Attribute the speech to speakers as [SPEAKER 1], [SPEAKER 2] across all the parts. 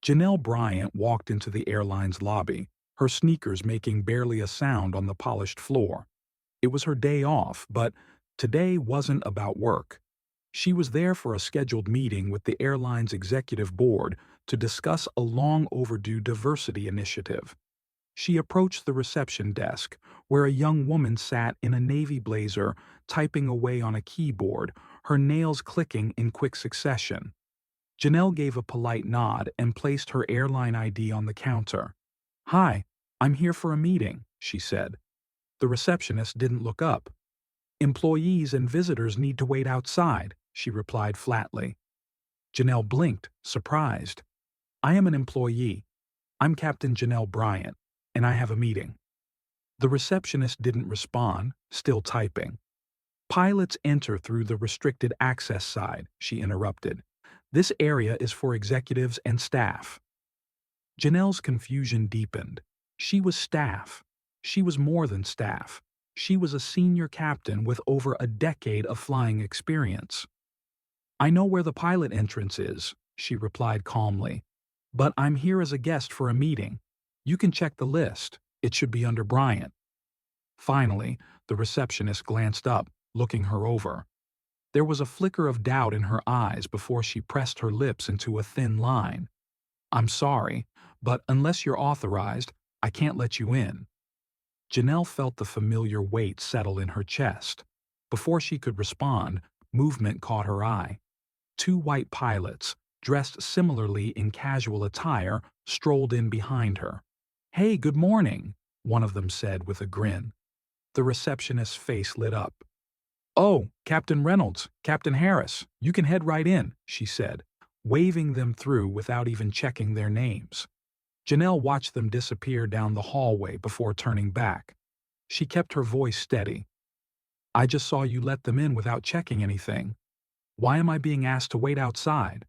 [SPEAKER 1] Janelle Bryant walked into the airline's lobby, her sneakers making barely a sound on the polished floor. It was her day off, but today wasn't about work. She was there for a scheduled meeting with the airline's executive board to discuss a long-overdue diversity initiative. She approached the reception desk, where a young woman sat in a navy blazer, typing away on a keyboard, her nails clicking in quick succession. Janelle gave a polite nod and placed her airline ID on the counter. "Hi, I'm here for a meeting," she said. The receptionist didn't look up. "Employees and visitors need to wait outside," she replied flatly. Janelle blinked, surprised. "I am an employee. I'm Captain Janelle Bryant, and I have a meeting." The receptionist didn't respond, still typing. "Pilots enter through the restricted access side," she interrupted. "This area is for executives and staff." Janelle's confusion deepened. She was staff. She was more than staff. She was a senior captain with over a decade of flying experience. "I know where the pilot entrance is," she replied calmly. "But I'm here as a guest for a meeting. You can check the list. It should be under Bryant." Finally, the receptionist glanced up, looking her over. There was a flicker of doubt in her eyes before she pressed her lips into a thin line. "I'm sorry, but unless you're authorized, I can't let you in." Janelle felt the familiar weight settle in her chest. Before she could respond, movement caught her eye. Two white pilots, dressed similarly in casual attire, strolled in behind her. "Hey, good morning," one of them said with a grin. The receptionist's face lit up. "Oh, Captain Reynolds, Captain Harris, you can head right in," she said, waving them through without even checking their names. Janelle watched them disappear down the hallway before turning back. She kept her voice steady. "I just saw you let them in without checking anything. Why am I being asked to wait outside?"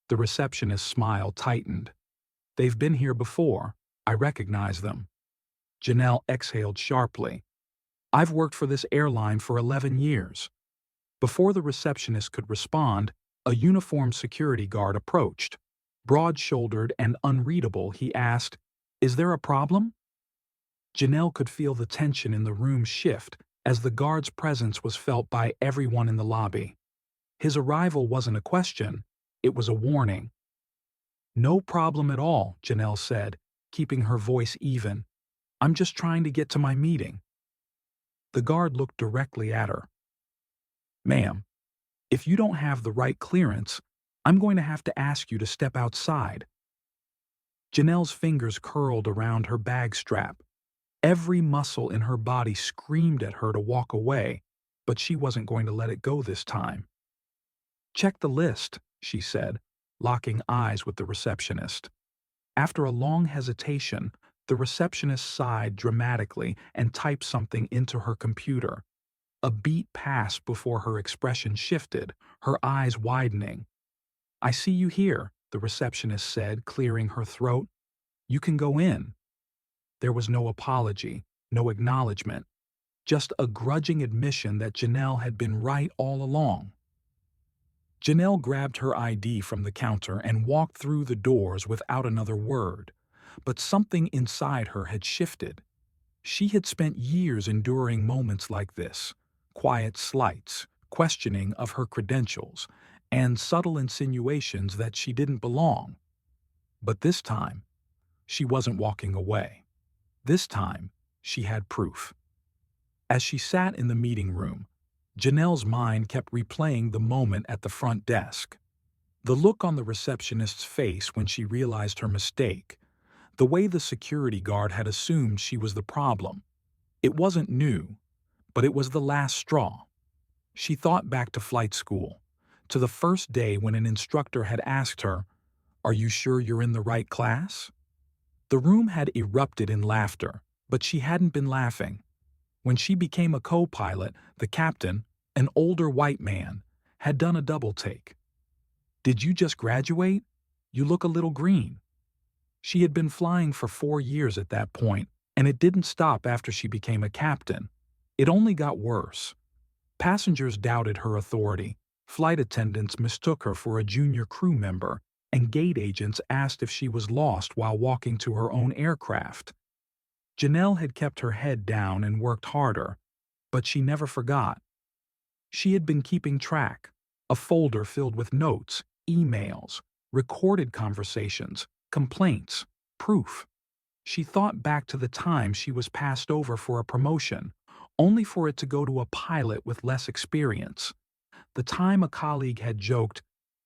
[SPEAKER 1] The receptionist's smile tightened. "They've been here before. I recognize them." Janelle exhaled sharply. "I've worked for this airline for 11 years. Before the receptionist could respond, a uniformed security guard approached. Broad-shouldered and unreadable, he asked, "Is there a problem?" Janelle could feel the tension in the room shift as the guard's presence was felt by everyone in the lobby. His arrival wasn't a question, it was a warning. "No problem at all," Janelle said, keeping her voice even. "I'm just trying to get to my meeting." The guard looked directly at her. "Ma'am, if you don't have the right clearance, I'm going to have to ask you to step outside." Janelle's fingers curled around her bag strap. Every muscle in her body screamed at her to walk away, but she wasn't going to let it go this time. "Check the list," she said, locking eyes with the receptionist. After a long hesitation, the receptionist sighed dramatically and typed something into her computer. A beat passed before her expression shifted, her eyes widening. "I see you here," the receptionist said, clearing her throat. "You can go in." There was no apology, no acknowledgement, just a grudging admission that Janelle had been right all along. Janelle grabbed her ID from the counter and walked through the doors without another word. But something inside her had shifted. She had spent years enduring moments like this, quiet slights, questioning of her credentials, and subtle insinuations that she didn't belong. But this time, she wasn't walking away. This time, she had proof. As she sat in the meeting room, Janelle's mind kept replaying the moment at the front desk. The look on the receptionist's face when she realized her mistake, the way the security guard had assumed she was the problem. It wasn't new, but it was the last straw. She thought back to flight school, to the first day when an instructor had asked her, "Are you sure you're in the right class?" The room had erupted in laughter, but she hadn't been laughing. When she became a co-pilot, the captain, an older white man, had done a double take. "Did you just graduate? You look a little green." She had been flying for 4 years at that point, and it didn't stop after she became a captain. It only got worse. Passengers doubted her authority. Flight attendants mistook her for a junior crew member, and gate agents asked if she was lost while walking to her own aircraft. Janelle had kept her head down and worked harder, but she never forgot. She had been keeping track, a folder filled with notes, emails, recorded conversations, complaints, proof. She thought back to the time she was passed over for a promotion, only for it to go to a pilot with less experience. The time a colleague had joked,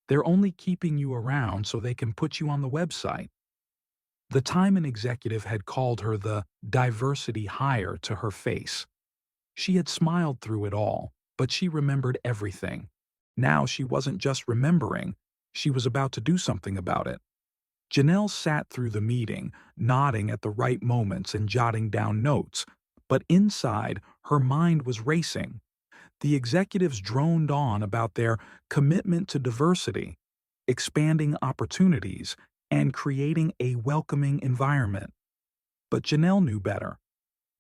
[SPEAKER 1] "They're only keeping you around so they can put you on the website." The time an executive had called her the diversity hire to her face. She had smiled through it all, but she remembered everything. Now she wasn't just remembering, she was about to do something about it. Janelle sat through the meeting, nodding at the right moments and jotting down notes, but inside, her mind was racing. The executives droned on about their commitment to diversity, expanding opportunities, and creating a welcoming environment. But Janelle knew better.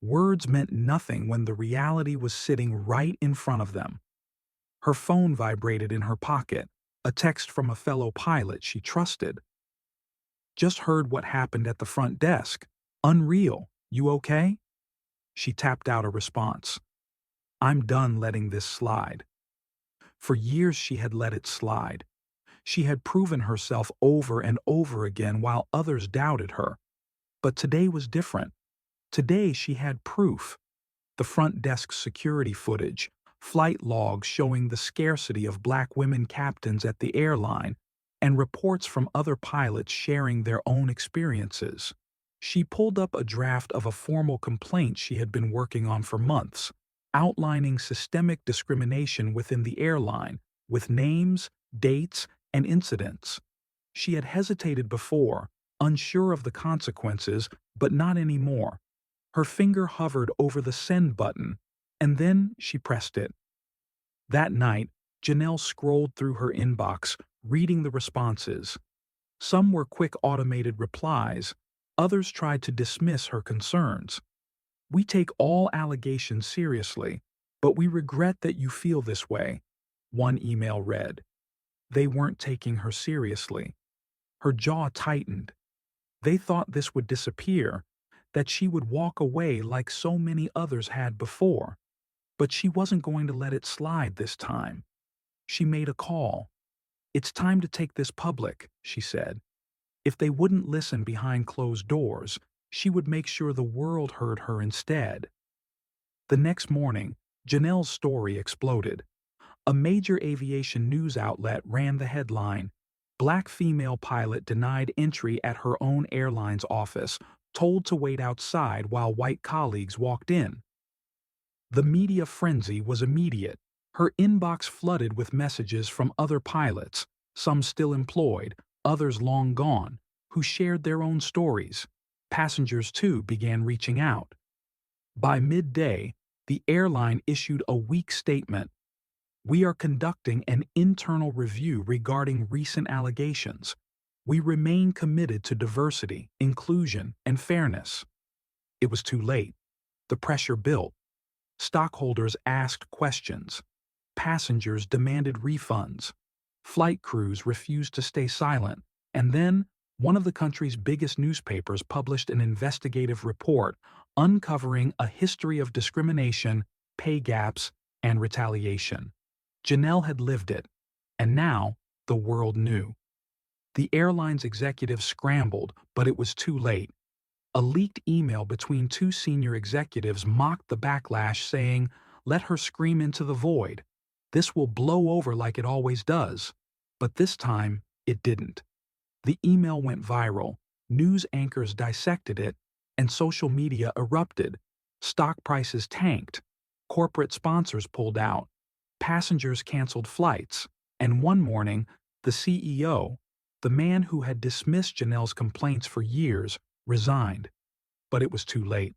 [SPEAKER 1] Words meant nothing when the reality was sitting right in front of them. Her phone vibrated in her pocket, a text from a fellow pilot she trusted. "Just heard what happened at the front desk. Unreal. You okay?" She tapped out a response. "I'm done letting this slide." For years she had let it slide. She had proven herself over and over again while others doubted her. But today was different. Today she had proof. The front desk security footage, flight logs showing the scarcity of black women captains at the airline, and reports from other pilots sharing their own experiences. She pulled up a draft of a formal complaint she had been working on for months, outlining systemic discrimination within the airline, with names, dates, and incidents. She had hesitated before, unsure of the consequences, but not anymore. Her finger hovered over the send button, and then she pressed it. That night, Janelle scrolled through her inbox, reading the responses. Some were quick automated replies, others tried to dismiss her concerns. "We take all allegations seriously, but we regret that you feel this way," one email read. They weren't taking her seriously. Her jaw tightened. They thought this would disappear, that she would walk away like so many others had before. But she wasn't going to let it slide this time. She made a call. "It's time to take this public," she said. If they wouldn't listen behind closed doors, she would make sure the world heard her instead. The next morning, Janelle's story exploded. A major aviation news outlet ran the headline, "Black female pilot denied entry at her own airline's office, told to wait outside while white colleagues walked in." The media frenzy was immediate. Her inbox flooded with messages from other pilots, some still employed, others long gone, who shared their own stories. Passengers, too, began reaching out. By midday, the airline issued a weak statement. "We are conducting an internal review regarding recent allegations. We remain committed to diversity, inclusion, and fairness." It was too late. The pressure built. Stockholders asked questions. Passengers demanded refunds. Flight crews refused to stay silent. And then, one of the country's biggest newspapers published an investigative report uncovering a history of discrimination, pay gaps, and retaliation. Janelle had lived it, and now the world knew. The airline's executives scrambled, but it was too late. A leaked email between two senior executives mocked the backlash, saying, "Let her scream into the void. This will blow over like it always does." But this time, it didn't. The email went viral, news anchors dissected it, and social media erupted. Stock prices tanked. Corporate sponsors pulled out. Passengers canceled flights. And one morning, the CEO, the man who had dismissed Janelle's complaints for years, resigned. But it was too late.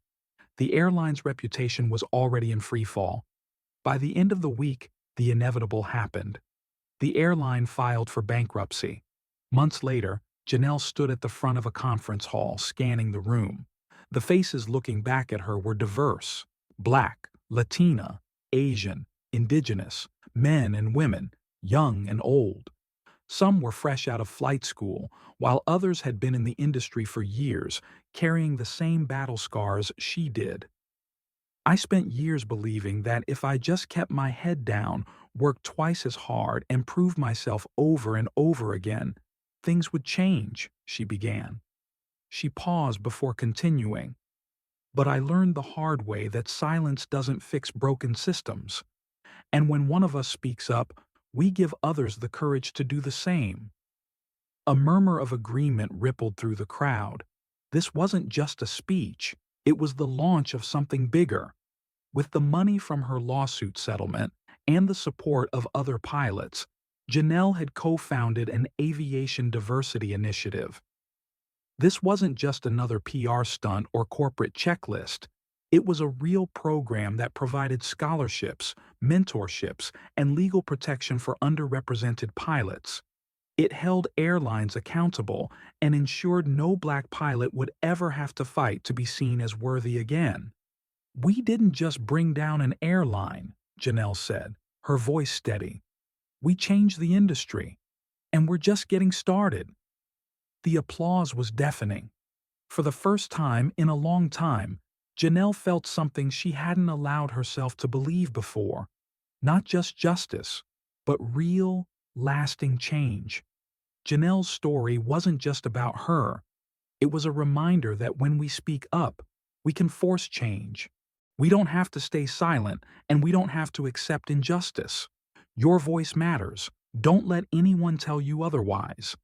[SPEAKER 1] The airline's reputation was already in freefall. By the end of the week, the inevitable happened. The airline filed for bankruptcy. Months later, Janelle stood at the front of a conference hall, scanning the room. The faces looking back at her were diverse: Black, Latina, Asian, Indigenous, men and women, young and old. Some were fresh out of flight school, while others had been in the industry for years, carrying the same battle scars she did. I spent years believing that if I just kept my head down, worked twice as hard, and proved myself over and over again, things would change, she began. She paused before continuing. But I learned the hard way that silence doesn't fix broken systems. And when one of us speaks up, we give others the courage to do the same. A murmur of agreement rippled through the crowd. This wasn't just a speech, it was the launch of something bigger. With the money from her lawsuit settlement and the support of other pilots, Janelle had co-founded an aviation diversity initiative. This wasn't just another PR stunt or corporate checklist. It was a real program that provided scholarships, mentorships, and legal protection for underrepresented pilots. It held airlines accountable and ensured no black pilot would ever have to fight to be seen as worthy again. "We didn't just bring down an airline," Janelle said, her voice steady. "We changed the industry, and we're just getting started." The applause was deafening. For the first time in a long time, Janelle felt something she hadn't allowed herself to believe before. Not just justice, but real, lasting change. Janelle's story wasn't just about her. It was a reminder that when we speak up, we can force change. We don't have to stay silent, and we don't have to accept injustice. Your voice matters. Don't let anyone tell you otherwise.